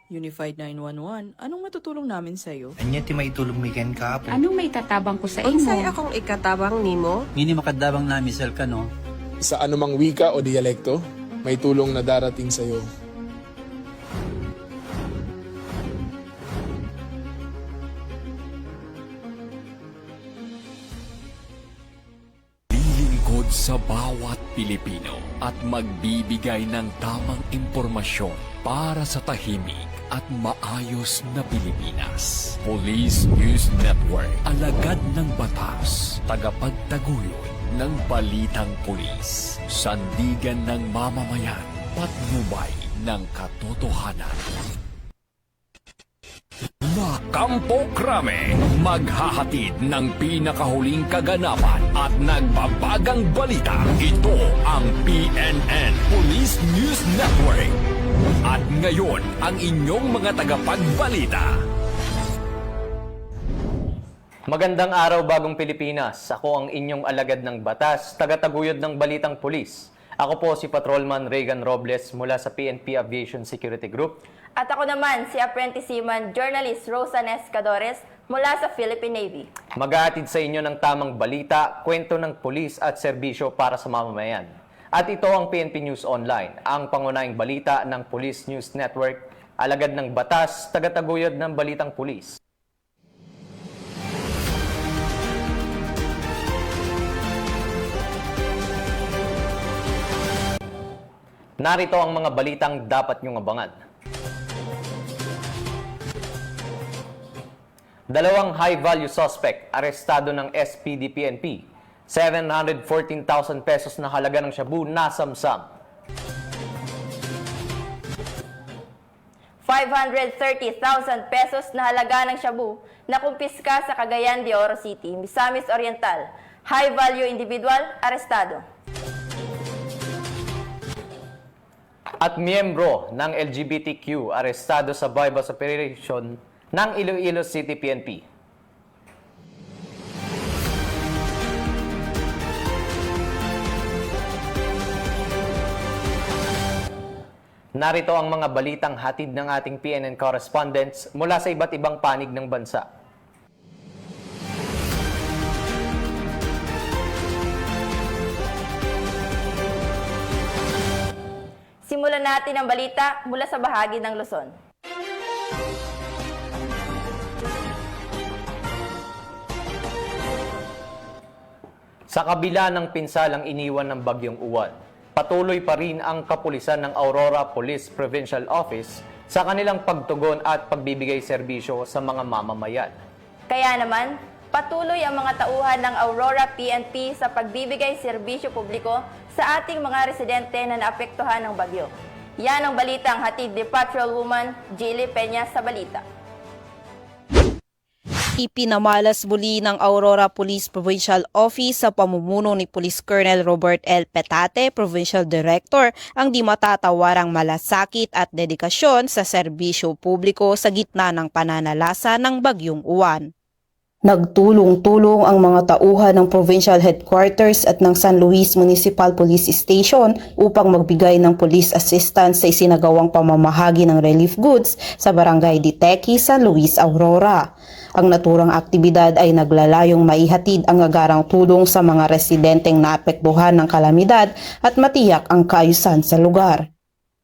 Unified 911, anong matutulong namin sa'yo? Anya ti maitulog mi ken kapo. Anong may tatabang ko sa Unsay imo? akong ikatabang nimo? Ngini makadabang na misal ka no. Sa anumang wika o dialekto, may tulong na darating sa iyo. Lilingkod sa bawat Pilipino at magbibigay ng tamang impormasyon para sa tahimik at maayos na Pilipinas. Police News Network, alagad ng batas, tagapagtaguyod ng balitang pulis, sandigan ng mamamayan, patnubay ng katotohanan. Kampo Krame, maghahatid ng pinakahuling kaganapan at nagbabagang balita. Ito ang PNN Police News Network. At ngayon, ang inyong mga tagapagbalita. Magandang araw, Bagong Pilipinas. Ako ang inyong alagad ng batas, tagataguyod ng Balitang Pulis. Ako po si Patrolman Regan Robles mula sa PNP Aviation Security Group. At ako naman si Apprentice Seaman Journalist Rosa Nescadores mula sa Philippine Navy. Maghahatid sa inyo ng tamang balita, kwento ng pulis at serbisyo para sa mamamayan. At ito ang PNP News Online, ang pangunahing balita ng Police News Network, alagad ng batas, tagataguyod ng Balitang Pulis. Narito ang mga balitang dapat niyong abangan. Dalawang high-value suspect arestado ng SPD-PNP. 714,000 pesos na halaga ng shabu nasamsam. 530,000 pesos na halaga ng shabu na kumpiska sa Cagayan de Oro City, Misamis Oriental. High-value individual arestado. At miyembro ng LGBTQ arestado sa bypass operation ng Iloilo City PNP. Narito ang mga balitang hatid ng ating PNN correspondents mula sa iba't ibang panig ng bansa. Simulan natin ang balita mula sa bahagi ng Luzon. Sa kabila ng pinsalang iniwan ng Bagyong Uwan, patuloy pa rin ang kapulisan ng Aurora Police Provincial Office sa kanilang pagtugon at pagbibigay serbisyo sa mga mamamayan. Kaya naman, patuloy ang mga tauhan ng Aurora PNP sa pagbibigay serbisyo publiko sa ating mga residente na naapektuhan ng bagyo. Yan ang balitang hatid ni Patrolwoman Jilly Peña sa balita. Ipinamalas muli ng Aurora Police Provincial Office sa pamumuno ni Police Colonel Robert L. Petate, Provincial Director, ang di matatawarang malasakit at dedikasyon sa serbisyo publiko sa gitna ng pananalasa ng Bagyong Uwan. Nagtulong-tulong ang mga tauhan ng Provincial Headquarters at ng San Luis Municipal Police Station upang magbigay ng police assistance sa isinagawang pamamahagi ng relief goods sa Barangay Diteki, San Luis, Aurora. Ang naturang aktibidad ay naglalayong maihatid ang agarang tulong sa mga residenteng naapektuhan ng kalamidad at matiyak ang kaayusan sa lugar.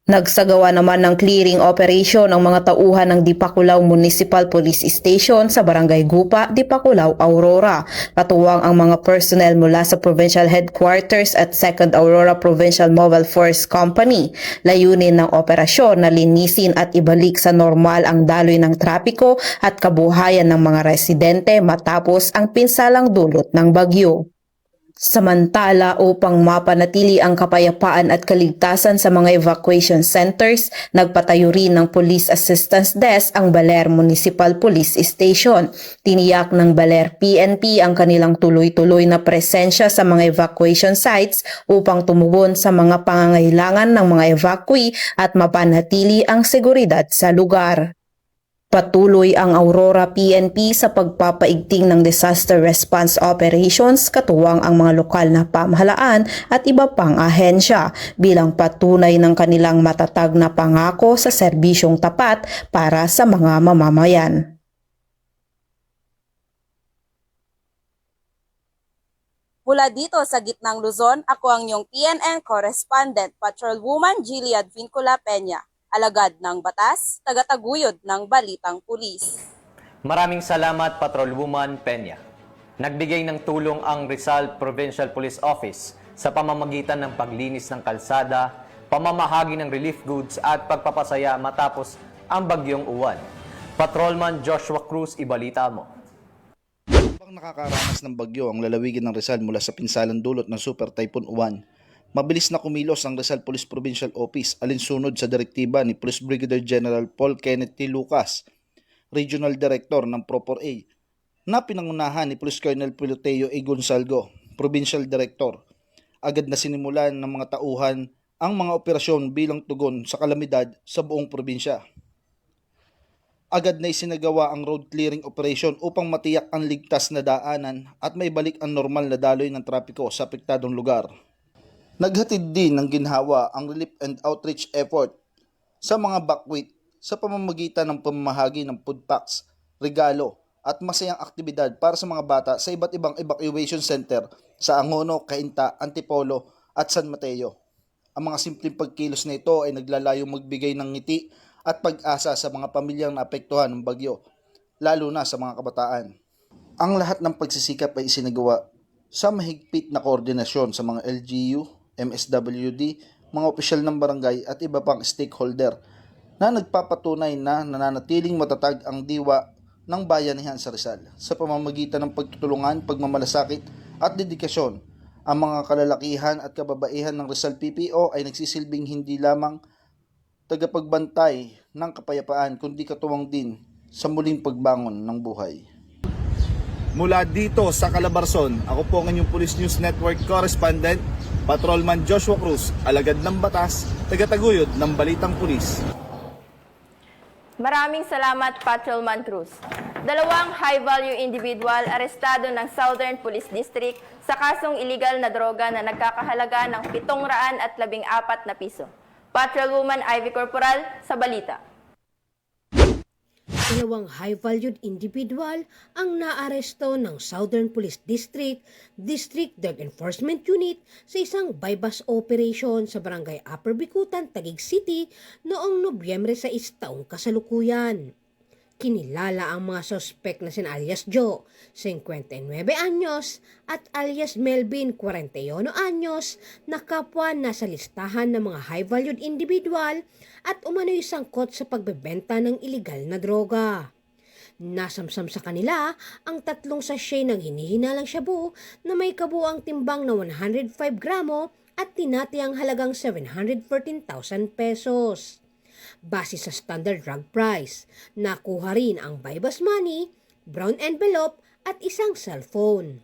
Nagsagawa naman ng clearing operation ang mga tauhan ng Dipakulaw Municipal Police Station sa Barangay Gupa, Dipakulaw, Aurora. Katuwang ang mga personnel mula sa Provincial Headquarters at 2nd Aurora Provincial Mobile Force Company. Layunin ng operasyon na linisin at ibalik sa normal ang daloy ng trapiko at kabuhayan ng mga residente matapos ang pinsalang dulot ng bagyo. Samantala, upang mapanatili ang kapayapaan at kaligtasan sa mga evacuation centers, nagpatayo rin ng Police Assistance Desk ang Baler Municipal Police Station. Tiniyak ng Baler PNP ang kanilang tuloy-tuloy na presensya sa mga evacuation sites upang tumugon sa mga pangangailangan ng mga evacuee at mapanatili ang seguridad sa lugar. Patuloy ang Aurora PNP sa pagpapaigting ng disaster response operations katuwang ang mga lokal na pamahalaan at iba pang ahensya bilang patunay ng kanilang matatag na pangako sa serbisyong tapat para sa mga mamamayan. Mula dito sa gitnang Luzon, ako ang iyong PNN correspondent, Patrolwoman Jillian Vincula Peña. Alagad ng batas, tagataguyod ng balitang pulis. Maraming salamat, Patrolwoman Peña. Nagbigay ng tulong ang Rizal Provincial Police Office sa pamamagitan ng paglinis ng kalsada, pamamahagi ng relief goods at pagpapasaya matapos ang bagyong uwan. Patrolman Joshua Cruz, ibalita mo. Habang nakakaranas ng bagyo ang lalawigin ng Rizal mula sa pinsalang dulot ng Super Typhoon Uwan, mabilis na kumilos ang Rizal Police Provincial Office alinsunod sa direktiba ni Police Brigadier General Paul Kenneth T. Lucas, Regional Director ng Pro-4A, na pinangunahan ni Police Colonel Piloteo A. Gonzalgo, Provincial Director. Agad na sinimulan ng mga tauhan ang mga operasyon bilang tugon sa kalamidad sa buong probinsya. Agad na isinagawa ang road clearing operation upang matiyak ang ligtas na daanan at may balik ang normal na daloy ng trapiko sa apektadong lugar. Naghatid din ng ginhawa ang relief and outreach effort sa mga buckwheat sa pamamagitan ng pamamahagi ng food packs, regalo at masayang aktibidad para sa mga bata sa iba't ibang evacuation center sa Angono, Cainta, Antipolo at San Mateo. Ang mga simpleng pagkilos na ito ay naglalayong magbigay ng ngiti at pag-asa sa mga pamilyang naapektuhan ng bagyo, lalo na sa mga kabataan. Ang lahat ng pagsisikap ay isinagawa sa mahigpit na koordinasyon sa mga LGU, MSWD, mga opisyal ng barangay at iba pang stakeholder na nagpapatunay na nananatiling matatag ang diwa ng bayanihan sa Rizal sa pamamagitan ng pagtutulungan, pagmamalasakit at dedikasyon. Ang mga kalalakihan at kababaihan ng Rizal PPO ay nagsisilbing hindi lamang tagapagbantay ng kapayapaan kundi katuwang din sa muling pagbangon ng buhay. Mula dito sa Calabarzon, ako po ang inyong Police News Network correspondent, Patrolman Joshua Cruz, alagad ng batas, tagataguyod ng balitang pulis. Maraming salamat, Patrolman Cruz. Dalawang high-value individual arestado ng Southern Police District sa kasong iligal na droga na nagkakahalaga ng 714 na piso. Patrolwoman Ivy Corporal sa balita. Dalawang high-valued individual ang naaresto ng Southern Police District, District Drug Enforcement Unit sa isang bypass operation sa Barangay Upper Bicutan, Taguig City noong Nobyembre 6 taong kasalukuyan. Kinilala ang mga sospek na sina alias Joe, 59 anyos, at alias Melvin, 41 anyos, na kapwa nasa listahan ng mga high-valued individual at umano'y sangkot sa pagbebenta ng iligal na droga. Nasamsam sa kanila ang 3 sachet ng hinihinalang shabu na may kabuang timbang na 105 gramo at tinatiyang halagang 714,000 pesos. Base sa standard drug price, nakuha rin ang bypass money, brown envelope at isang cellphone.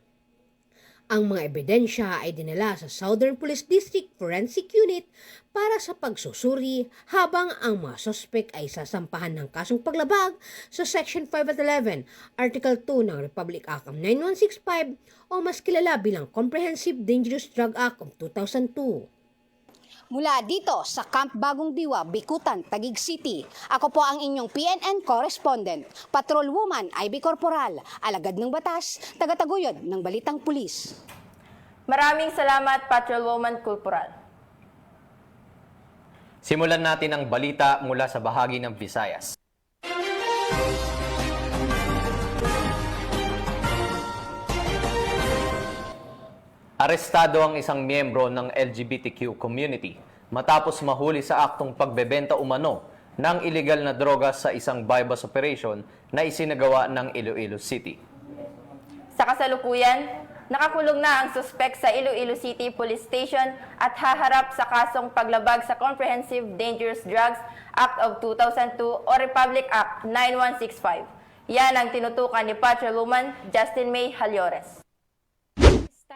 Ang mga ebidensya ay dinala sa Southern Police District Forensic Unit para sa pagsusuri habang ang mga sospek ay sasampahan ng kasong paglabag sa Section 511, Article 2 ng Republic Act of 9165 o mas kilala bilang Comprehensive Dangerous Drug Act of 2002. Mula dito sa Camp Bagong Diwa, Bicutan, Taguig City, ako po ang inyong PNN correspondent, Patrolwoman Ivy Corporal, alagad ng batas, tagataguyod ng balitang pulis. Maraming salamat, Patrolwoman Corporal. Simulan natin ang balita mula sa bahagi ng Visayas. Arestado ang isang miyembro ng LGBTQ community matapos mahuli sa aktong pagbebenta umano ng iligal na droga sa isang bypass operation na isinagawa ng Iloilo City. Sa kasalukuyan, nakakulong na ang suspek sa Iloilo City Police Station at haharap sa kasong paglabag sa Comprehensive Dangerous Drugs Act of 2002 o Republic Act 9165. Yan ang tinutukan ni Patrolwoman Justin May Halyores.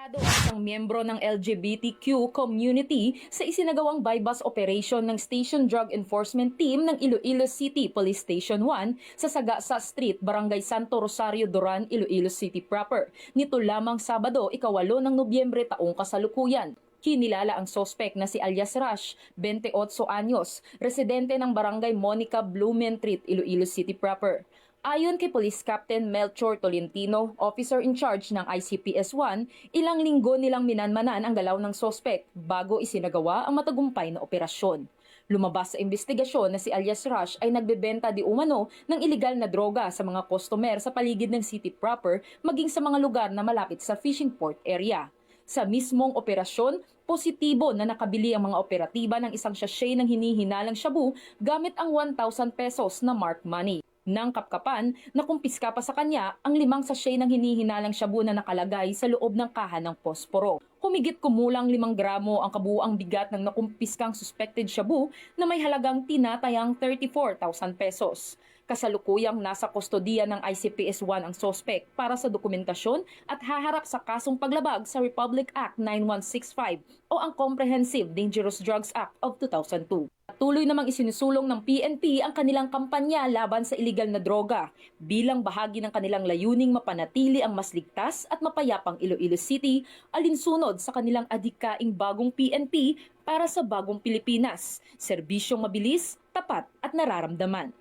Arestado ang isang miyembro ng LGBTQ community sa isinagawang bypass operation ng Station Drug Enforcement Team ng Iloilo City Police Station 1 sa Sagasa Street, Barangay Santo Rosario, Duran, Iloilo City proper. Nito lamang Sabado, 8 ng Nobyembre taong kasalukuyan. Kinilala ang sospek na si alias Rush, 28 anyos, residente ng Barangay Monica Blumentritt, Iloilo City proper. Ayon kay Police Captain Melchor Tolentino, officer in charge ng ICPS-1, ilang linggo nilang minanmanan ang galaw ng sospek bago isinagawa ang matagumpay na operasyon. Lumabas sa investigasyon na si alias Rush ay nagbebenta di umano ng iligal na droga sa mga customer sa paligid ng city proper maging sa mga lugar na malapit sa fishing port area. Sa mismong operasyon, positibo na nakabili ang mga operatiba ng isang sachet ng hinihinalang shabu gamit ang 1,000 pesos na marked money. Nang kapkapan, nakumpiska pa sa kanya ang 5 sachet ng hinihinalang shabu na nakalagay sa loob ng kaha ng posporo. Humigit kumulang 5 gramo ang kabuuang bigat ng nakumpiskang suspected shabu na may halagang tinatayang 34,000 pesos. Kasalukuyang nasa kustodiya ng ICPS-1 ang sospek para sa dokumentasyon at haharap sa kasong paglabag sa Republic Act 9165 o ang Comprehensive Dangerous Drugs Act of 2002. Patuloy namang isinusulong ng PNP ang kanilang kampanya laban sa iligal na droga bilang bahagi ng kanilang layuning mapanatili ang mas ligtas at mapayapang Iloilo City alinsunod sa kanilang adhikaing bagong PNP para sa bagong Pilipinas, serbisyong mabilis, tapat at nararamdaman.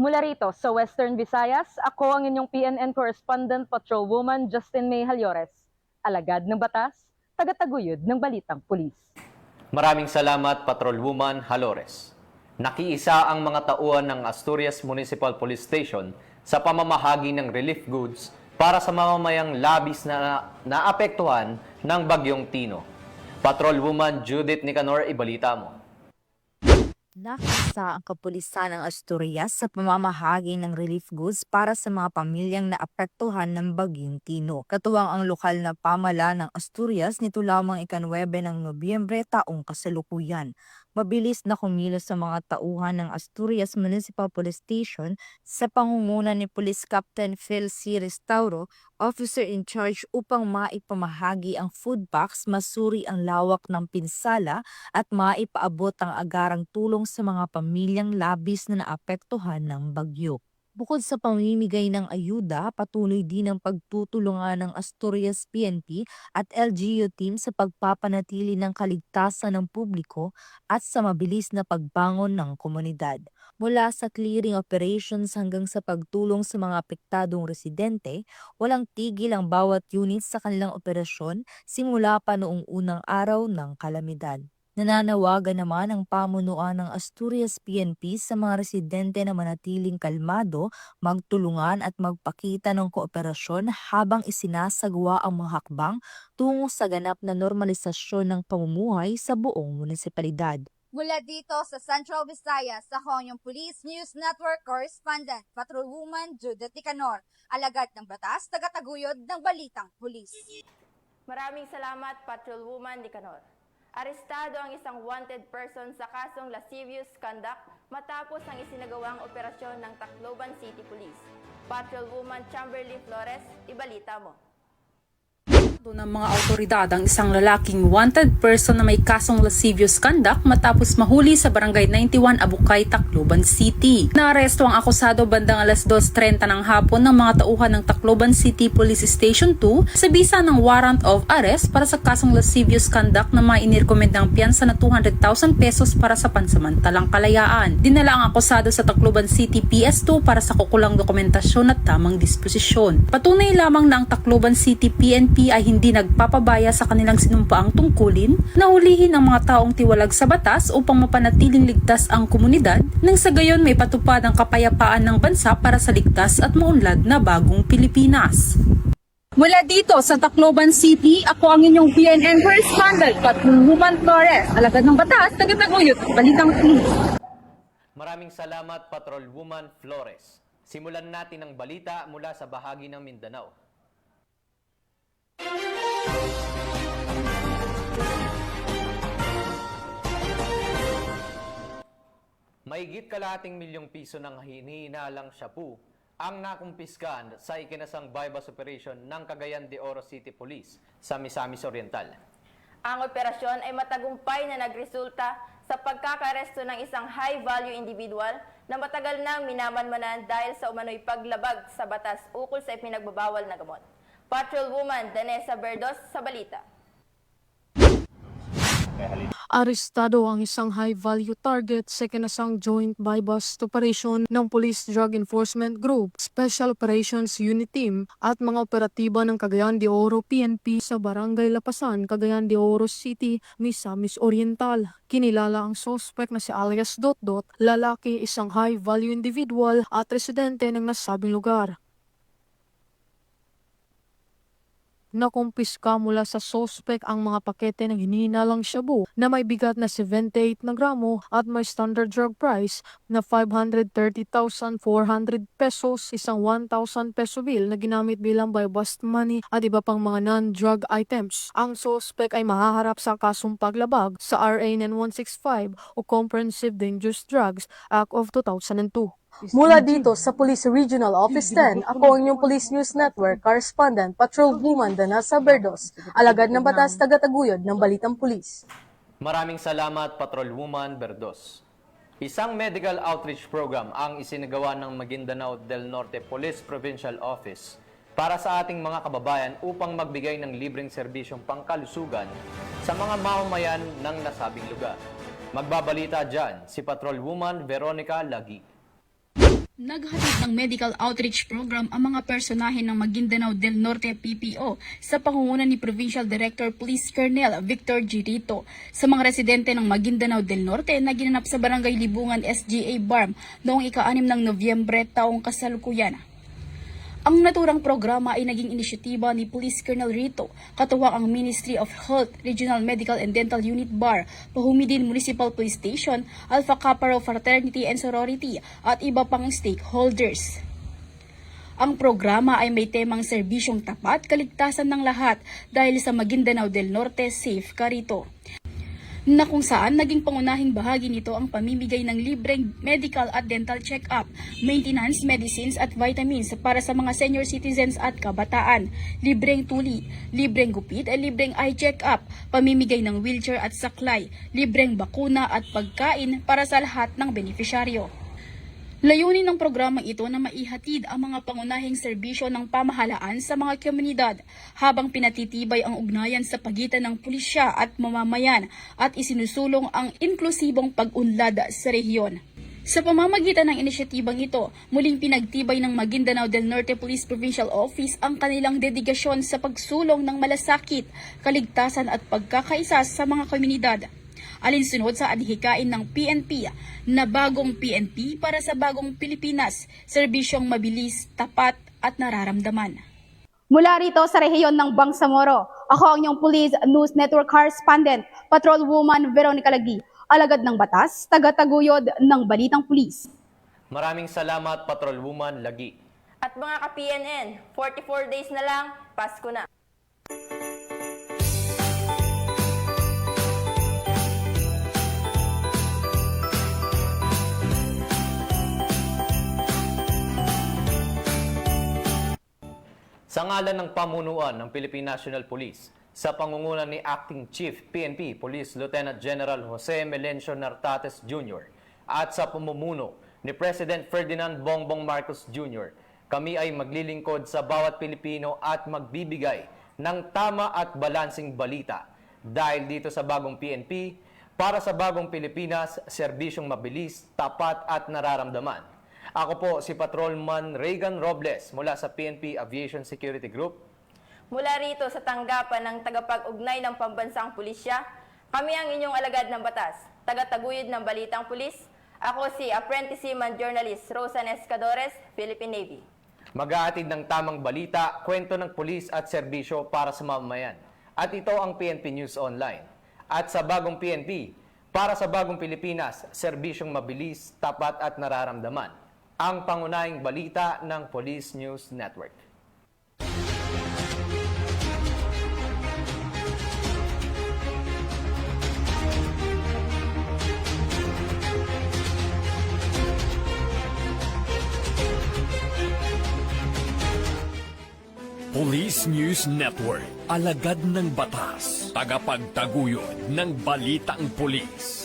Mula rito sa Western Visayas, ako ang inyong PNN correspondent patrolwoman Justin May Halyores, alagad ng batas, tagataguyod ng balitang pulis. Maraming salamat, Patrolwoman Halores. Nakiisa ang mga tauhan ng Asturias Municipal Police Station sa pamamahagi ng relief goods para sa mamamayang labis na naapektuhan ng Bagyong Tino. Patrolwoman Judith Nicanor, ibalita mo. Nakisa ang kapulisan ng Asturias sa pamamahagi ng relief goods para sa mga pamilyang naapektuhan ng Bagyong Tino. Katuwang ang lokal na pamahala ng Asturias nito lamang 9 ng Nobyembre taong kasalukuyan. Mabilis na kumilos sa mga tauhan ng Asturias Municipal Police Station sa pangunguna ni Police Captain Phil C. Restauro, officer in charge upang maipamahagi ang food box, masuri ang lawak ng pinsala at maipaabot ang agarang tulong sa mga pamilyang labis na naapektuhan ng bagyo. Bukod sa pamimigay ng ayuda, patuloy din ang pagtutulungan ng Asturias PNP at LGU team sa pagpapanatili ng kaligtasan ng publiko at sa mabilis na pagbangon ng komunidad. Mula sa clearing operations hanggang sa pagtulong sa mga apektadong residente, walang tigil ang bawat unit sa kanilang operasyon simula pa noong unang araw ng kalamidad. Nananawagan naman ang pamunuan ng Asturias PNP sa mga residente na manatiling kalmado, magtulungan at magpakita ng kooperasyon habang isinasagawa ang mga hakbang tungo sa ganap na normalisasyon ng pamumuhay sa buong munisipalidad. Mula dito sa Central Visayas, ako ang iyong Police News Network Correspondent, Patrolwoman Judith Nicanor, alagad ng batas, tagataguyod ng balitang pulis. Maraming salamat, Patrolwoman Nicanor. Arestado ang isang wanted person sa kasong lascivious conduct matapos ang isinagawang operasyon ng Tacloban City Police. Patrolwoman Chamberly Flores, ibalita mo. Ng mga autoridad ang isang lalaking wanted person na may kasong lascivious conduct matapos mahuli sa Barangay 91 Abukay, Tacloban City. Naaresto ang akusado bandang alas 2:30 ng hapon ng mga tauhan ng Tacloban City Police Station 2 sa bisa ng warrant of arrest para sa kasong lascivious conduct na mainirekomend ng piyansa na 200,000 pesos para sa pansamantalang kalayaan. Dinala ang akusado sa Tacloban City PS2 para sa kukulang dokumentasyon at tamang disposisyon. Patunay lamang na ang Tacloban City PNP ay hindi nagpapabaya sa kanilang sinumpaang tungkulin na hulihin ang mga taong tiwalag sa batas upang mapanatiling ligtas ang komunidad nang sa gayon may patupad ang kapayapaan ng bansa para sa ligtas at maunlad na bagong Pilipinas. Mula dito sa Tacloban City, ako ang inyong PNN correspondent, Patrolwoman Flores, alagad ng batas, tagataguyod ng balitang pulis. Maraming salamat, Patrolwoman Flores. Simulan natin ang balita mula sa bahagi ng Mindanao. Mahigit kalahating milyong piso ng hinihinalang shabu ang nakumpiska sa ikinasang bypass operation ng Cagayan de Oro City Police sa Misamis Oriental. Ang operasyon ay matagumpay na nagresulta sa pagkakaresto ng isang high-value individual na matagal nang minamanmanan dahil sa umano'y paglabag sa batas ukol sa ipinagbabawal na gamot. Patrolwoman Danessa Berdos sa balita. Arestado ang isang high-value target sa ikinasang joint bypass operation ng Police Drug Enforcement Group, Special Operations Unit Team at mga operatiba ng Cagayan de Oro PNP sa Barangay Lapasan, Cagayan de Oro City, Misamis Oriental. Kinilala ang suspect na si alias Dotdot, lalaki, isang high-value individual at residente ng nasabing lugar. Nakumpiska mula sa suspect ang mga pakete ng hinihinalang shabu na may bigat na 78 na gramo at may standard drug price na 530,400 pesos, isang 1,000 peso bill na ginamit bilang bypass money at iba pang mga non-drug items. Ang suspect ay mahaharap sa kasong paglabag sa RA 9165 o Comprehensive Dangerous Drugs Act of 2002. Mula dito sa Police Regional Office 10, ako ang inyong Police News Network Correspondent Patrolwoman Danessa Berdos, alagad ng batas tagataguyod ng Balitang Pulis. Maraming salamat, Patrolwoman Berdos. Isang medical outreach program ang isinagawa ng Maguindanao del Norte Police Provincial Office para sa ating mga kababayan upang magbigay ng libreng serbisyong pangkalusugan sa mga mamamayan ng nasabing lugar. Magbabalita dyan si Patrolwoman Veronica Lagi. Naghatid ng medical outreach program ang mga personahe ng Maguindanao del Norte PPO sa pangunguna ni Provincial Director Police Colonel Victor Girito sa mga residente ng Maguindanao del Norte na ginanap sa Barangay Libungan SGA Barm noong ika-6 ng Nobyembre taong kasalukuyan. Ang naturang programa ay naging inisyatiba ni Police Colonel Rito, katuwang ang Ministry of Health, Regional Medical and Dental Unit BAR, Pahumidin Municipal Police Station, Alpha Kappa Rho Fraternity and Sorority at iba pang stakeholders. Ang programa ay may temang serbisyong tapat, kaligtasan ng lahat dahil sa Maguindanao del Norte Safe Ka Rito, na kung saan naging pangunahing bahagi nito ang pamimigay ng libreng medical at dental check-up, maintenance, medicines at vitamins para sa mga senior citizens at kabataan, libreng tuli, libreng gupit at libreng eye check-up, pamimigay ng wheelchair at saklay, libreng bakuna at pagkain para sa lahat ng benepisyaryo. Layunin ng programang ito na maihatid ang mga pangunahing serbisyo ng pamahalaan sa mga komunidad habang pinatitibay ang ugnayan sa pagitan ng pulisya at mamamayan at isinusulong ang inklusibong pag-unlad sa rehiyon. Sa pamamagitan ng inisyatibang ito, muling pinagtibay ng Maguindanao del Norte Police Provincial Office ang kanilang dedikasyon sa pagsulong ng malasakit, kaligtasan at pagkakaisa sa mga komunidad. Alinsunod sa adhikain ng PNP na bagong PNP para sa bagong Pilipinas, serbisyong mabilis, tapat at nararamdaman. Mula rito sa rehiyon ng Bangsamoro, ako ang inyong Police News Network Correspondent, Patrolwoman Veronica Lagi, alagad ng batas, tagataguyod ng Balitang Pulis. Maraming salamat, Patrolwoman Lagi. At mga ka-PNN, 44 days na lang, Pasko na. Sa ngalan ng pamunuan ng Philippine National Police, sa pangunguna ni Acting Chief PNP Police Lieutenant General Jose Melencio Nartates Jr. at sa pamumuno ni President Ferdinand Bongbong Marcos Jr., kami ay maglilingkod sa bawat Pilipino at magbibigay ng tama at balansing balita dahil dito sa bagong PNP, para sa bagong Pilipinas, serbisyong mabilis, tapat at nararamdaman. Ako po si Patrolman Reagan Robles mula sa PNP Aviation Security Group. Mula rito sa tanggapan ng tagapag-ugnay ng pambansang pulisya, kami ang inyong alagad ng batas, tagataguyod ng Balitang Pulis. Ako si Apprentice Seaman Journalist Rosan Escadores, Philippine Navy. Maghahatid ng tamang balita, kwento ng pulis at serbisyo para sa mamamayan. At ito ang PNP News Online. At sa bagong PNP, para sa bagong Pilipinas, serbisyong mabilis, tapat at nararamdaman. Ang pangunahing balita ng Police News Network. Police News Network, alagad ng batas, tagapagtaguyod ng balitang pulis.